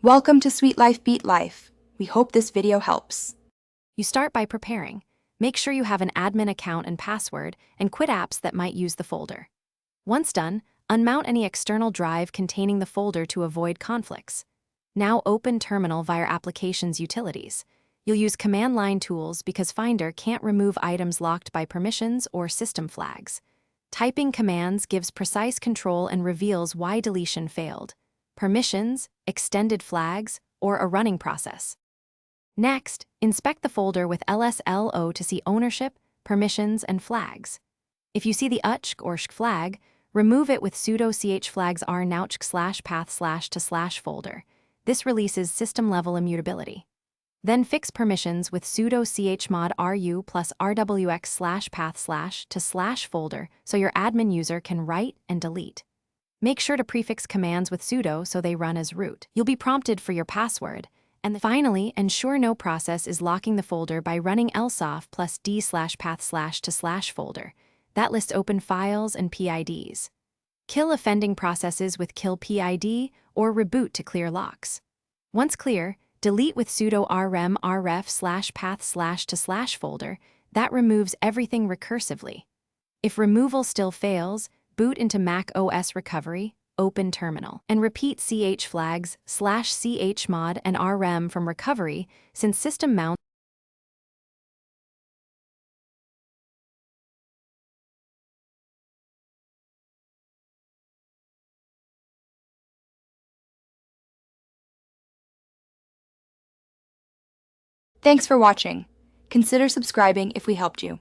Welcome to Sweet Life Beat Life. We hope this video helps. You start by preparing. Make sure you have an admin account and password, and quit apps that might use the folder. Once done, unmount any external drive containing the folder to avoid conflicts. Now open Terminal via Applications Utilities. You'll use command line tools because Finder can't remove items locked by permissions or system flags. Typing commands gives precise control and reveals why deletion failed: permissions, extended flags, or a running process. Next, inspect the folder with LSLO to see ownership, permissions, and flags. If you see the UTCH or SCH flag, remove it with sudo chflags rnouchk/path/to/ folder. This releases system-level immutability. Then fix permissions with sudo chmod ru plus rwx/path/to/ folder so your admin user can write and delete. Make sure to prefix commands with sudo so they run as root. You'll be prompted for your password. And finally, ensure no process is locking the folder by running lsoff plus d/path/to/ folder. That lists open files and PIDs. Kill offending processes with kill PID or reboot to clear locks. Once clear, delete with sudo rm ref/path/to/ folder. That removes everything recursively. If removal still fails, boot into Mac OS Recovery, open Terminal, and repeat chflags /chmod and rm from recovery since system mount. Thanks for watching. Consider subscribing if we helped you.